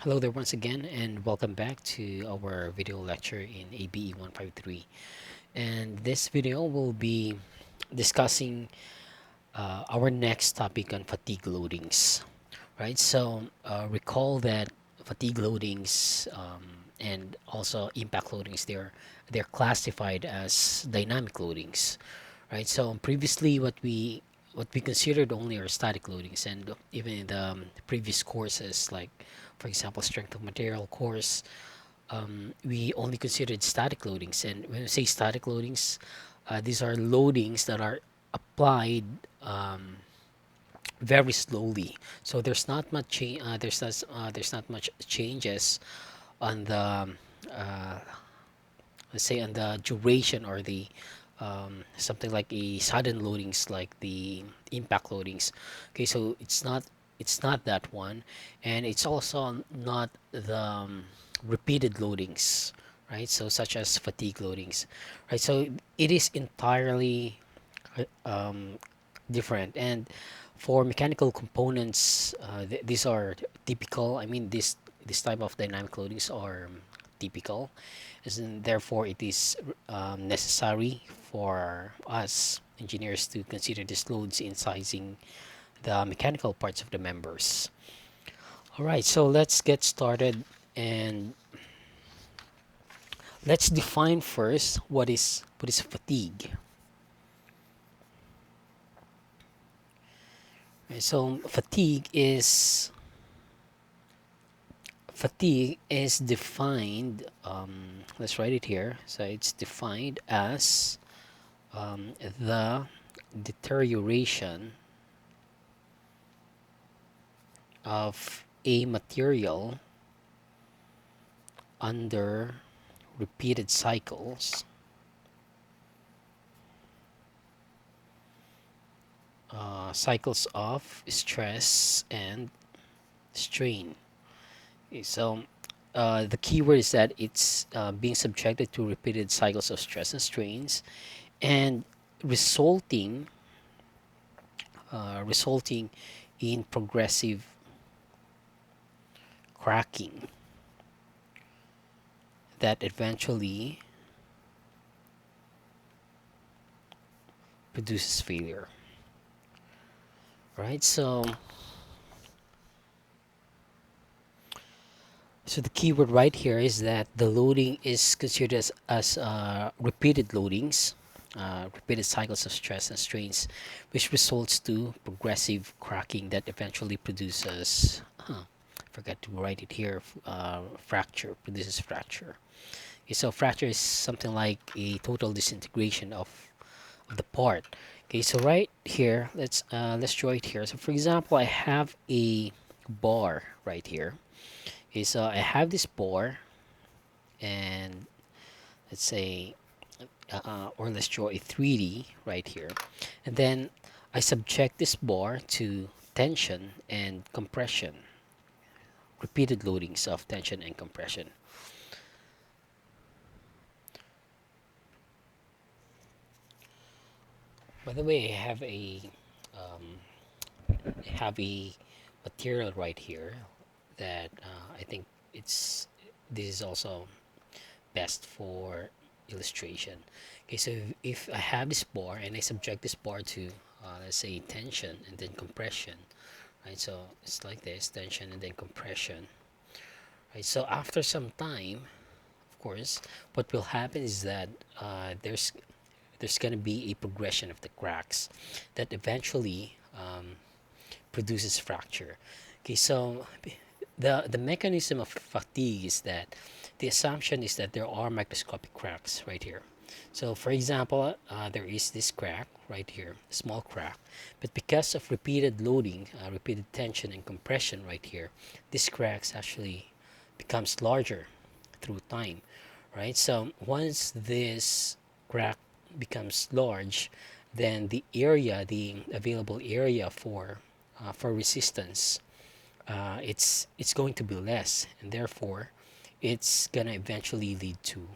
Hello there once again, and welcome back to our video lecture in ABE153. And this video will be discussing our next topic on fatigue loadings. Right, so recall that fatigue loadings and also impact loadings, they're classified as dynamic loadings. Right, so previously what we considered only are static loadings, and even in the previous courses, like for example strength of material course, we only considered static loadings. And when we say static loadings, these are loadings that are applied very slowly. So there's not much changes on the uh, let's say on the duration, or the something like a sudden loadings like the impact loadings. Okay, so it's not that one, and it's also not the repeated loadings, right? So such as fatigue loadings, right? So it is entirely um, different. And for mechanical components, these are typical. I mean, this type of dynamic loadings are typical, and therefore it is necessary for us engineers to consider these loads in sizing the mechanical parts of the members. All right, so let's get started, and let's define first what is fatigue. Right, so fatigue is defined, let's write it here. So it's defined as the deterioration of a material under repeated cycles of stress and strain. Okay, so the key word is that it's being subjected to repeated cycles of stress and strains, and resulting resulting in progressive cracking that eventually produces failure. Right, so the keyword right here is that the loading is considered as repeated loadings, repeated cycles of stress and strains, which results to progressive cracking that eventually produces, forgot to write it here, fracture, produces fracture. Okay, so fracture is something like a total disintegration of the part. Okay, so right here, let's draw it here. So for example, I have a bar right here. Okay, so I have this bar, and let's say, or let's draw a 3D right here, and then I subject this bar to tension and compression, repeated loadings of tension and compression. By the way, I have a material right here that I think it's this is also best for illustration. Okay, so if I have this bar and I subject this bar to let's say tension and then compression, right? So it's like this: tension and then compression, right? So after some time, of course, what will happen is that there's going to be a progression of the cracks that eventually produces fracture. Okay, so the mechanism of fatigue is that the assumption is that there are microscopic cracks right here. So for example, there is this crack right here, small crack, but because of repeated loading, repeated tension and compression right here, this cracks actually becomes larger through time, right? So once this crack becomes large, then the available area for resistance, it's going to be less, and therefore it's gonna eventually lead to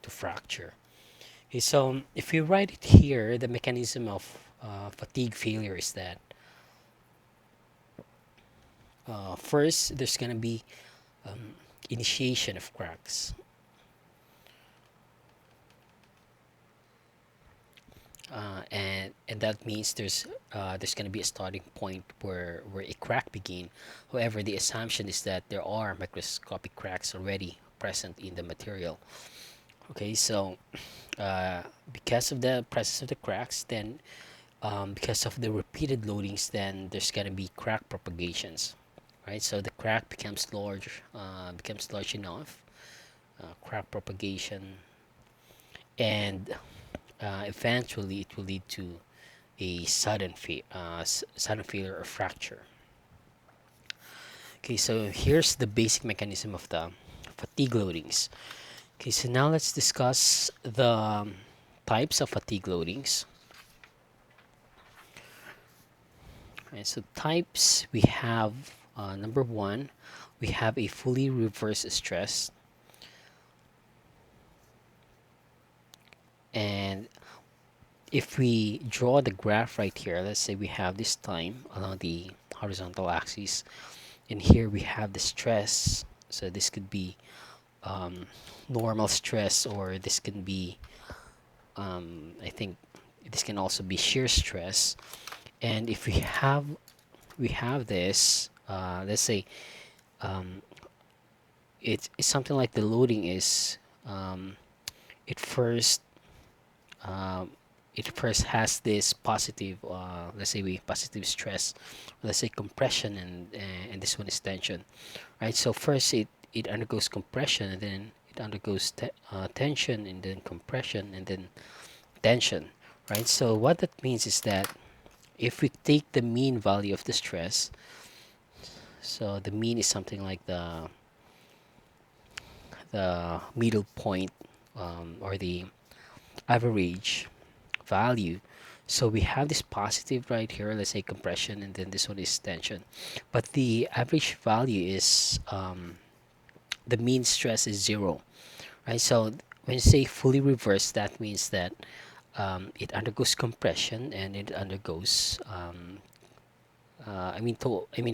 fracture. Okay, so if you write it here, the mechanism of fatigue failure is that first there's gonna be initiation of cracks. And that means there's going to be a starting point where a crack begin. However, the assumption is that there are microscopic cracks already present in the material. Okay, so uh, because of the presence of the cracks, then because of the repeated loadings, then there's going to be crack propagations, right? So the crack becomes large enough, crack propagation, and eventually it will lead to a sudden failure or fracture. Okay, so here's the basic mechanism of the fatigue loadings. Okay, so now let's discuss the types of fatigue loadings. Right, so types we have number one, we have a fully reverse stress, and if we draw the graph right here, let's say we have this time along the horizontal axis, and here we have the stress. So this could be normal stress, or this can be I think this can also be shear stress. And if we have this, let's say it's something like the loading is um, it first um, it first has this positive, let's say we positive stress, let's say compression, and this one is tension, right? So first it undergoes compression, and then it undergoes tension, and then compression, and then tension, right? So what that means is that if we take the mean value of the stress, so the mean is something like the middle point, or the average value. So we have this positive right here, let's say compression, and then this one is tension. But the average value is the mean stress is zero, right? So when you say fully reversed, that means that it undergoes compression and it undergoes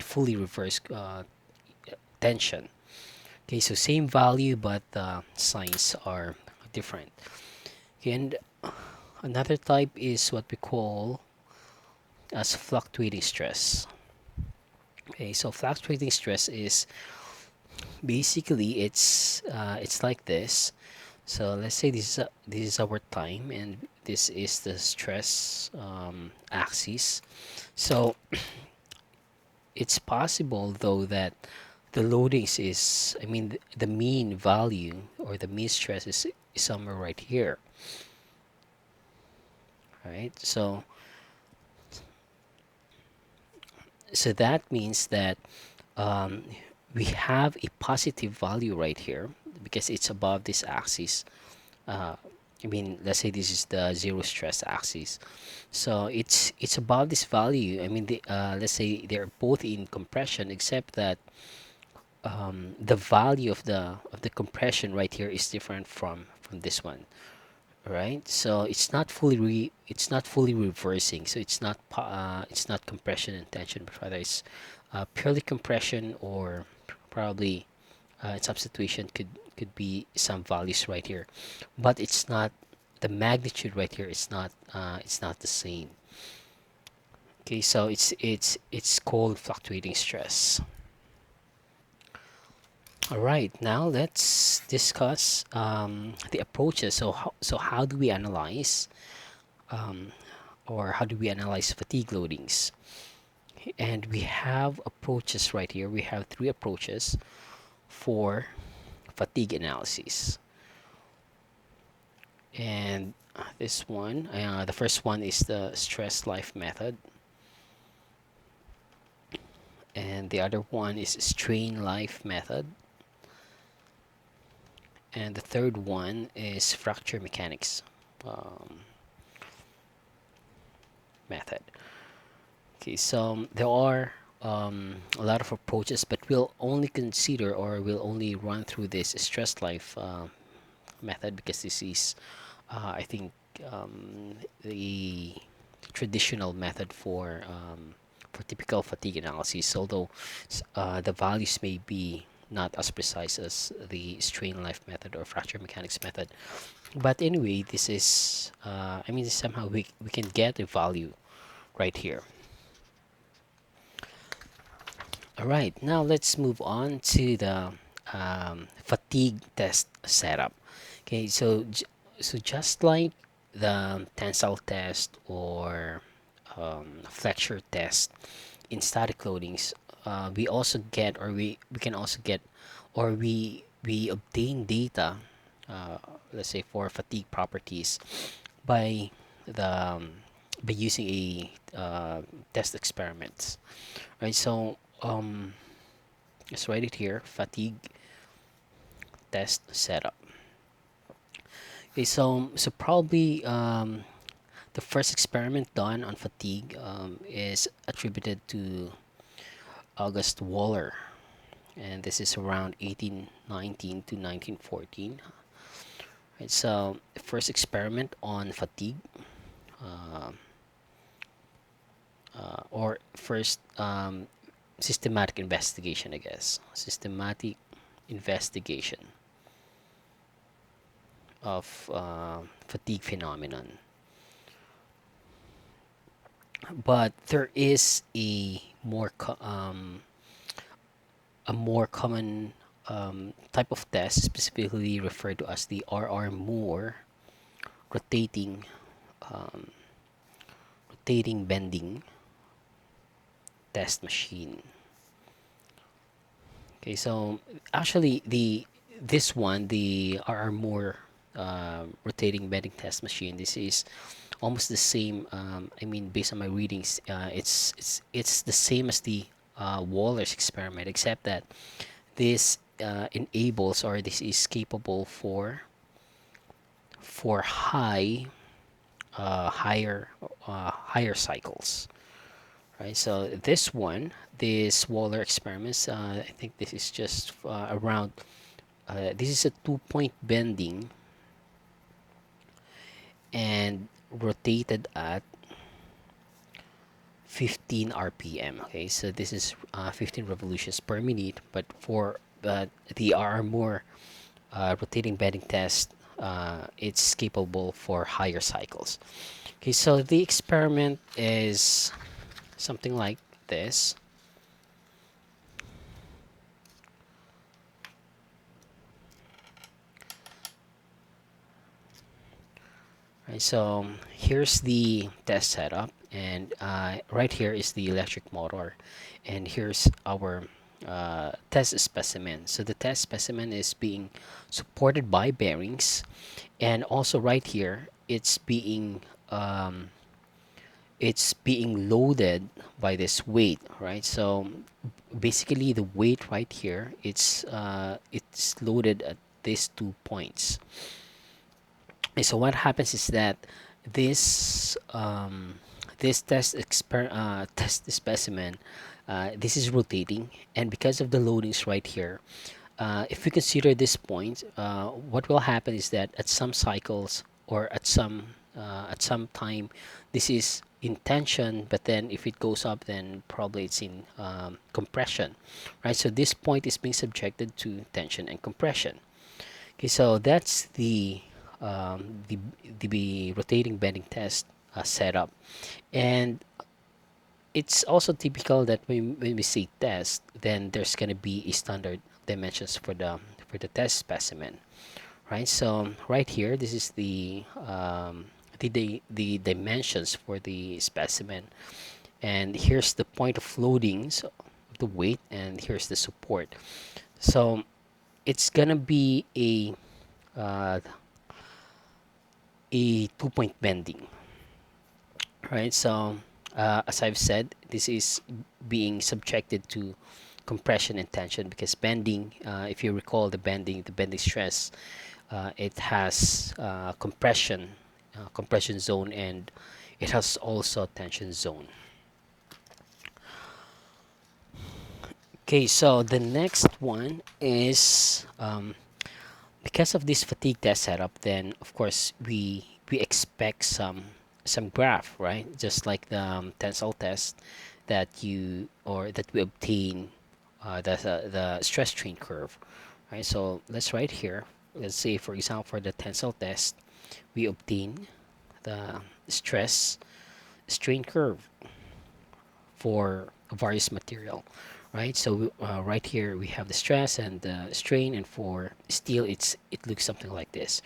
fully reversed tension. Okay, so same value, but the signs are different. Okay, and another type is what we call as fluctuating stress. Okay, so fluctuating stress is basically it's like this. So let's say this is our time, and this is the stress axis. So it's possible though that the loadings is, the mean value or the mean stress is somewhere right here, right? So that means that um, we have a positive value right here because it's above this axis. uh, let's say this is the zero stress axis, so it's above this value. Let's say they're both in compression, except that the value of the compression right here is different from this one, right? So it's not fully reversing, so it's not compression and tension, but rather it's purely compression, or probably substitution could be some values right here, but it's not the magnitude right here. It's not the same. Okay, so it's called fluctuating stress. All right, now let's discuss the approaches. So how do we analyze, um, or how do we analyze fatigue loadings? And we have approaches right here. We have three approaches for fatigue analysis. And the first one is the stress life method, and the other one is strain life method, and the third one is fracture mechanics um, method. Okay, so there are a lot of approaches, but we'll only consider, or we'll only run through this stress life method, because this is, I think, the traditional method for typical fatigue analysis. Although the values may be not as precise as the strain life method or fracture mechanics method. But anyway, this is I mean, somehow we can get a value right here. All right, now let's move on to the fatigue test setup. Okay, so just like the tensile test or flexure test in static loadings, we also get, or we can also get, or we obtain data, let's say for fatigue properties, by the by using a test experiments, right? So let's write it here: fatigue test setup. Okay, so probably the first experiment done on fatigue is attributed to August Waller, and this is around 1819 to 1914. Right, so the first experiment on fatigue, uh, or first systematic investigation, I guess, systematic investigation of fatigue phenomenon. But there is a more common type of test, specifically referred to as the RR Moore rotating um, rotating bending test machine. Okay, so actually this one, the RR Moore rotating bending test machine, this is almost the same. I mean, based on my readings, it's the same as the Waller's experiment, except that this enables, or this is capable for higher cycles, right? So this Waller experiments, I think this is just around. This is a 2-point bending and rotated at 15 RPM. Okay, so this is 15 revolutions per minute. But for the RR Moore rotating bending test, it's capable for higher cycles. Okay, so the experiment is something like this. Right, so here's the test setup, and right here is the electric motor, and here's our test specimen. So the test specimen is being supported by bearings, and also right here it's being loaded by this weight, right? So basically the weight right here, it's loaded at these 2 points. And so what happens is that this this test specimen, this is rotating, and because of the loadings right here, if we consider this point, what will happen is that at some cycles, or at some time, this is in tension, but then if it goes up, then probably it's in compression, right? So this point is being subjected to tension and compression. Okay, so that's um, the the rotating bending test setup, and it's also typical that when we say test, then there's gonna be a standard dimensions for the test specimen, right? So right here, this is the dimensions for the specimen, and here's the point of loadings of the weight, and here's the support. So it's gonna be uh, a 2-point bending, right? So as I've said, this is being subjected to compression and tension, because bending, if you recall the bending stress, it has compression zone, and it has also tension zone. Okay, so the next one is because of this fatigue test setup, then of course we expect some graph, right? Just like the tensile test that we obtain that's the stress strain curve, right? So let's write here. Let's say, for example, for the tensile test, we obtain the stress strain curve for various material, right? So right here we have the stress and the strain, and for steel it looks something like this,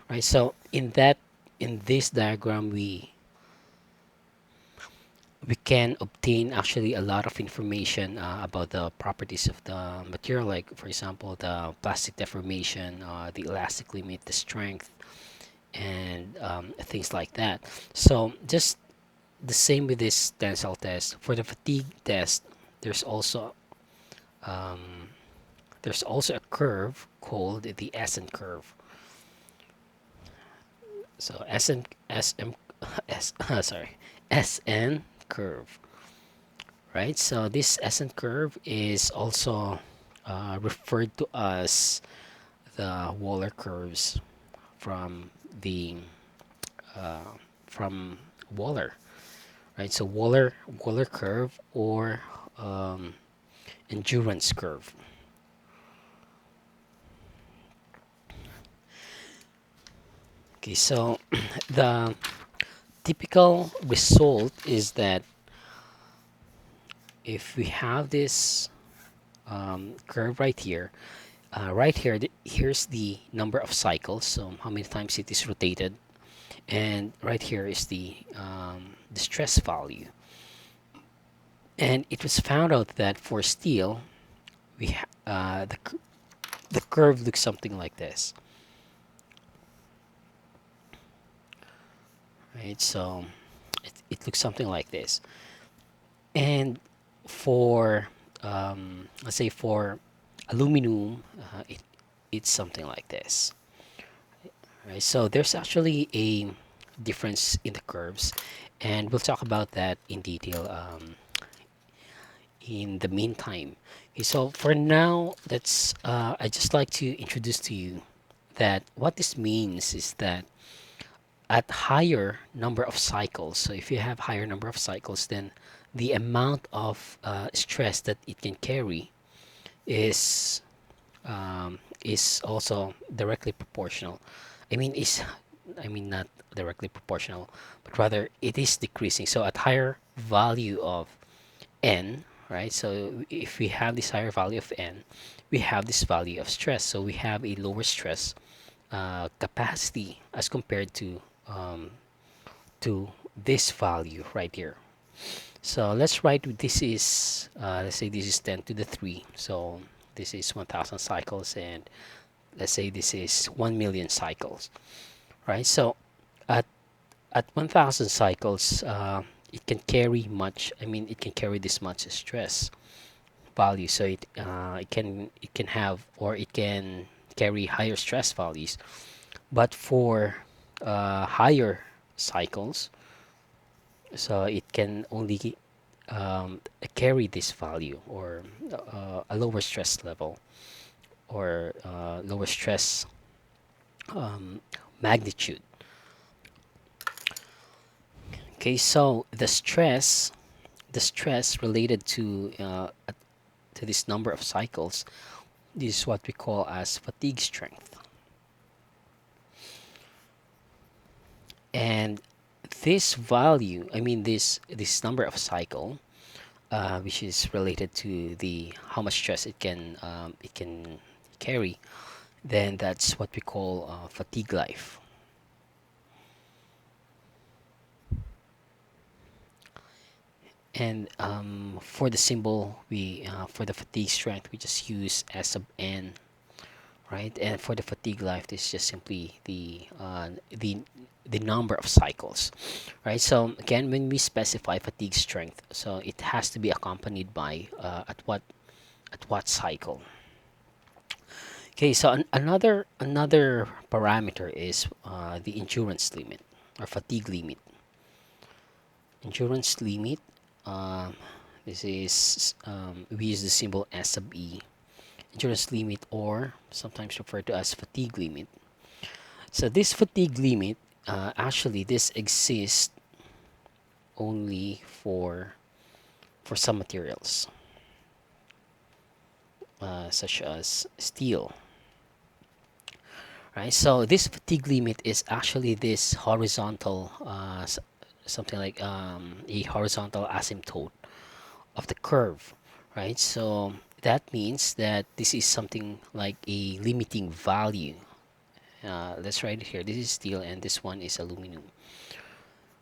right? So in this diagram we can obtain actually a lot of information about the properties of the material, like for example the plastic deformation, the elastic limit, the strength, and things like that. So just the same with this tensile test. For the fatigue test, there's also um, there's also a curve called the SN curve. So SN SM S sorry SN curve, right? So this SN curve is also referred to as the Waller curves from the uh, from Waller, right? So Waller curve or um, endurance curve. Okay, so the typical result is that if we have this curve right here, here's the number of cycles, so how many times it is rotated, and right here is the stress value. And it was found out that for steel, the curve looks something like this, right? So it looks something like this. And for let's say for aluminum, it's something like this, right? So there's actually a difference in the curves, and we'll talk about that in detail in the meantime. Okay, so for now, let's I just like to introduce to you that what this means is that at higher number of cycles, so if you have higher number of cycles, then the amount of stress that it can carry is is also directly proportional. I mean, is I mean not directly proportional, but rather it is decreasing. So at higher value of n, right? So if we have this higher value of n, we have this value of stress. So we have a lower stress capacity as compared um, to this value right here. So let's write this is let's say this is 10 to the 3. So this is 1000 cycles, and let's say this is 1 million cycles, right? So at 1000 cycles, it can carry much. I mean, it can carry this much stress value. So it can have, or it can carry higher stress values. But for higher cycles, so it can only carry this value, or a lower stress level, or lower stress um, magnitude. Okay, so the stress related to this number of cycles, this is what we call as fatigue strength. And this value, I mean this number of cycle, which is related to the how much stress it can carry, then that's what we call fatigue life. And for the symbol, we for the fatigue strength, we just use S sub n, right? And for the fatigue life, this is just simply the number of cycles, right? So again, when we specify fatigue strength, so it has to be accompanied by at what cycle. Okay, so another parameter is the endurance limit or fatigue limit. Endurance limit. Um, this is we use the symbol S sub E. Endurance limit, or sometimes referred to as fatigue limit. So this fatigue limit, actually, this exists only for some materials. such as steel, right? So this fatigue limit is actually this horizontal, something like a horizontal asymptote of the curve, right? So that means that this is something like a limiting value. Let's write it here. This is steel and this one is aluminum,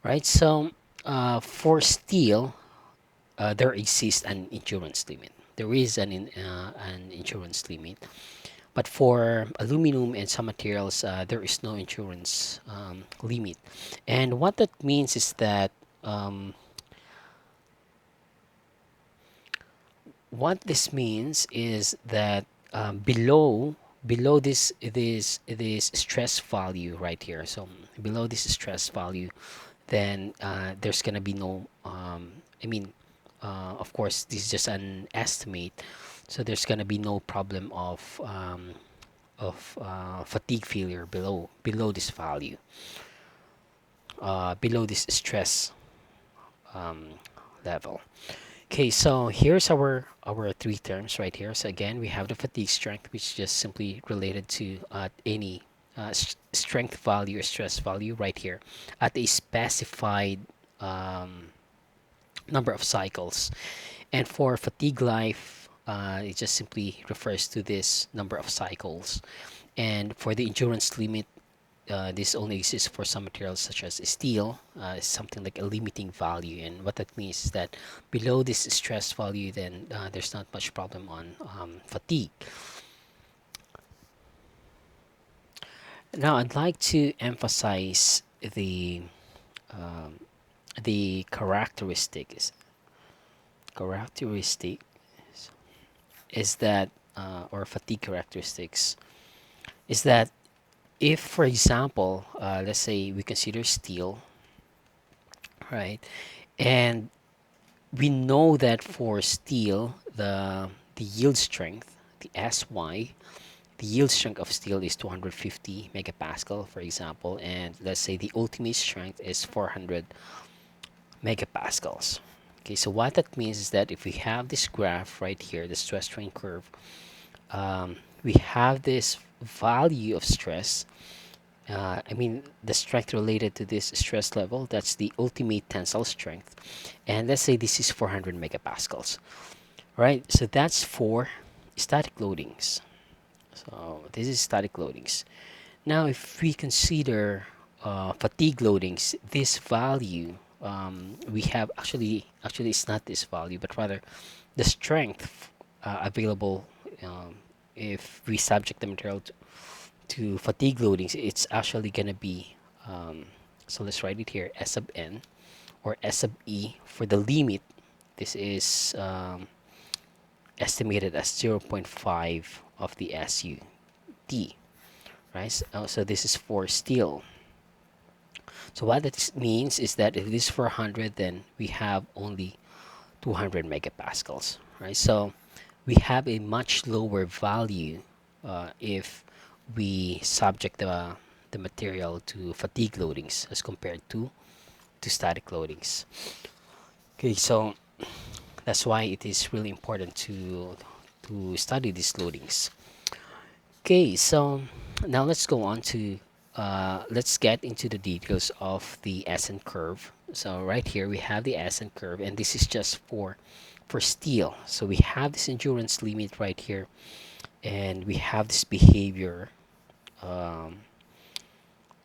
right? So for steel, there exists an endurance limit. There is an endurance limit, but for aluminum and some materials, there is no endurance limit. And what that means is that um, what this means is that below this stress value right here. So below this stress value, then there's gonna be no. I mean, of course, this is just an estimate. So there's gonna be no problem of fatigue failure below this value, below this stress um, level. Okay, so here's our three terms right here. So again, we have the fatigue strength, which is just simply related to any strength value or stress value right here at a specified um, number of cycles. And for fatigue life, it just simply refers to this number of cycles. And for the endurance limit, this only exists for some materials such as steel. It's something like a limiting value, and what that means is that below this stress value, then there's not much problem on fatigue. Now, I'd like to emphasize um, the characteristic is that or fatigue characteristics is that if, for example, let's say we consider steel, right, and we know that for steel, the yield strength, the SY, the yield strength of steel is 250 megapascal, for example, and let's say the ultimate strength is 400 megapascals. Okay, so what that means is that if we have this graph right here, the stress strain curve, we have this value of stress. I mean, the strength related to this stress level, that's the ultimate tensile strength. And let's say this is 400 megapascals, right? So that's for static loadings. So this is static loadings. Now, if we consider fatigue loadings, this value we have actually it's not this value, but rather the strength available if we subject the material to fatigue loadings. It's actually gonna be so let's write it here, S sub n or S sub e for the limit. This is estimated as 0.5 of the SUT, right? So this is for steel. So what that means is that if this is for 100, then we have only 200 megapascals, right? So we have a much lower value if we subject the material to fatigue loadings as compared to static loadings. Okay, so that's why it is really important to study these loadings. Okay, so now let's go on to let's get into the details of the ascent curve. So right here we have the ascent curve, and this is just for steel. So we have this endurance limit right here, and we have this behavior um,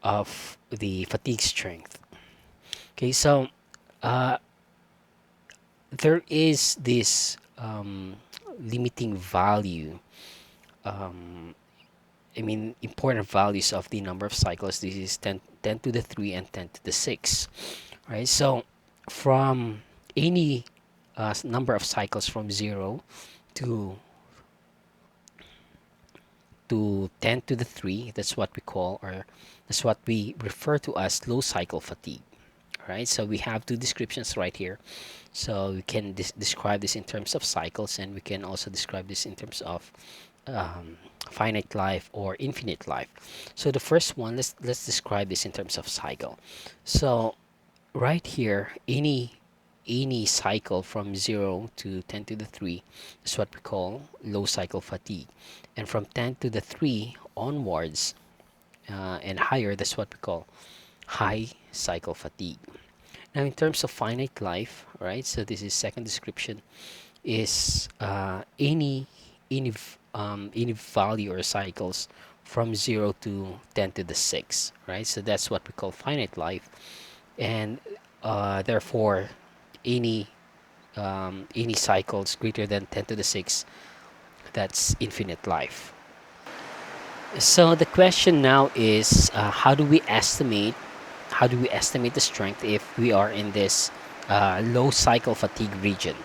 of the fatigue strength. Okay, so uh, there is this limiting value. Um, I mean, important values of the number of cycles. This is 10 to the 3 and 10 to the 6, right? So from any number of cycles from 0 to 10 to the 3, that's what we call, or that's what we refer to as low cycle fatigue, right? So we have two descriptions right here. So we can describe this in terms of cycles, and we can also describe this in terms of finite life or infinite life. So the first one, let's describe this in terms of cycle. So right here, any any cycle from 0 to 10 to the 3 is what we call low cycle fatigue. And from 10 to the 3 onwards and higher, that's what we call high cycle fatigue. Now, in terms of finite life, right? So this is second description is any value or cycles from 0 to 10 to the 6, right? So that's what we call finite life, and therefore any any cycles greater than 10 to the 6, that's infinite life. So the question now is, how do we estimate the strength if we are in this low cycle fatigue region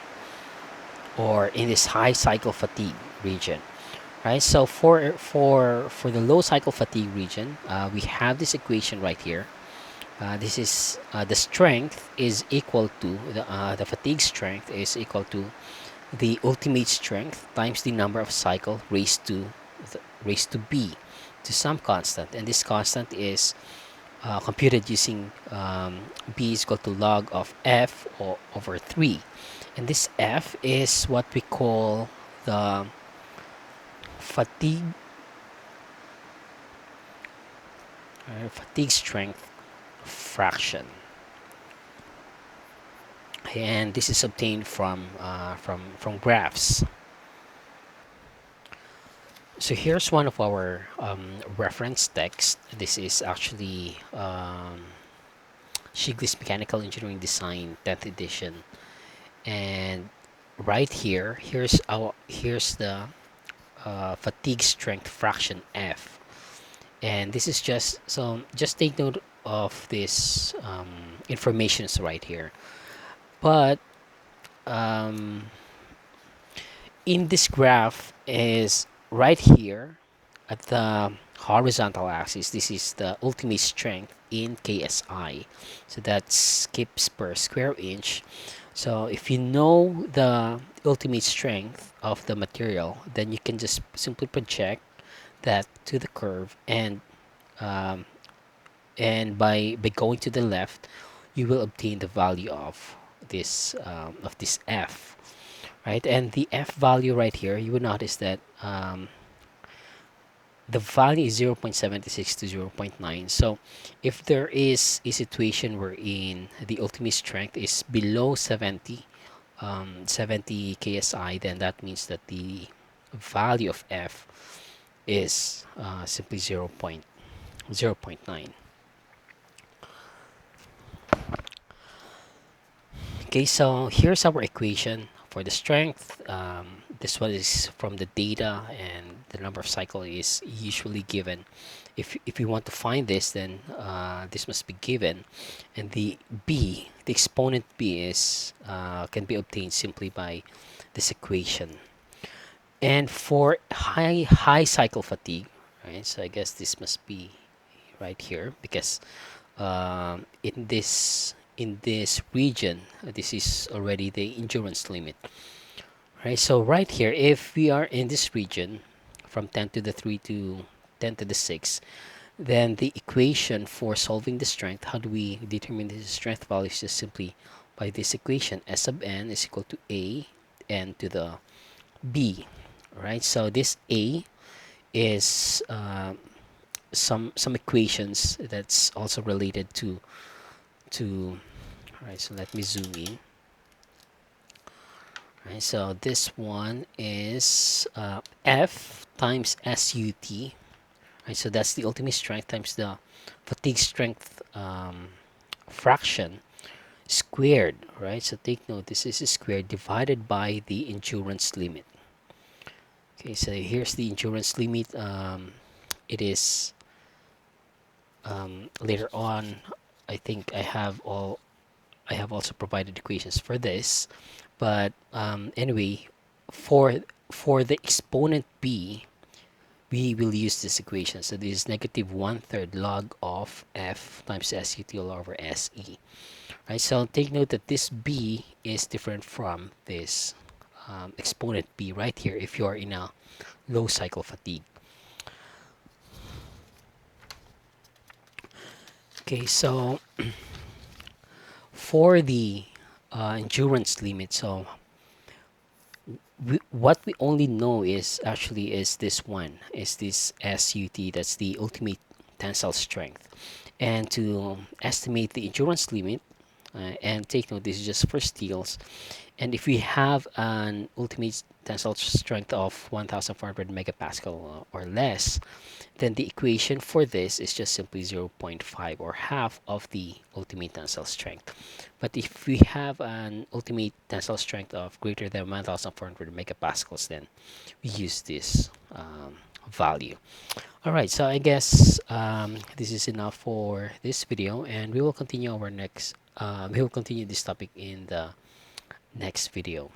or in this high cycle fatigue region, right? So for the low cycle fatigue region, we have this equation right here. This is the strength is equal to the fatigue strength is equal to the ultimate strength times the number of cycle raised to b, to some constant, and this constant is computed using b is equal to log of f over 3, and this f is what we call the fatigue fatigue strength fraction, and this is obtained from graphs. So here's one of our reference texts. This is actually Shigley's Mechanical Engineering Design 10th edition, and right here, here's the fatigue strength fraction F, and this is just take note of this informations right here. But in this graph is right here at the horizontal axis, this is the ultimate strength in KSI, so that's kips per square inch. So if you know the ultimate strength of the material, then you can just simply project that to the curve, um, and by going to the left, you will obtain the value of this f, right? And the f value right here, you will notice that the value is 0.76 to 0.9. So if there is a situation wherein the ultimate strength is below 70 KSI, then that means that the value of F is simply 0.9. Okay, so here's our equation for the strength. This one is from the data, and the number of cycle is usually given. If you want to find this, then this must be given, and the exponent b is can be obtained simply by this equation. And for high cycle fatigue, right? So I guess this must be right here, because in this region, this is already the endurance limit, right? So right here, if we are in this region from 10 to the 3 to 10 to the 6, then the equation for solving the strength, how do we determine the strength value, is just simply by this equation. S sub n is equal to a n to the b, right? So this a is some equations that's also related to all right, so let me zoom in. All right, so this one is F times SUT. Right, so that's the ultimate strength times the fatigue strength fraction squared. Right, so take note, this is squared divided by the endurance limit. Okay, so here's the endurance limit. It is later on. I think I have also provided equations for this, but anyway, for the exponent b, we will use this equation. So this is negative 1/3 log of f times SUT all over SE. Right. So take note that this b is different from this exponent b right here if you are in a low cycle fatigue. Okay, so for the endurance limit. So what we only know is actually is this one, is this SUT, that's the ultimate tensile strength. And to estimate the endurance limit, and take note, this is just for steels. And if we have an ultimate tensile strength of 1400 megapascal or less, then the equation for this is just simply zero point 0.5, or half of the ultimate tensile strength. But if we have an ultimate tensile strength of greater than 1400 megapascals, then we use this value. All right, so I guess this is enough for this video, and we will continue this topic in the next video.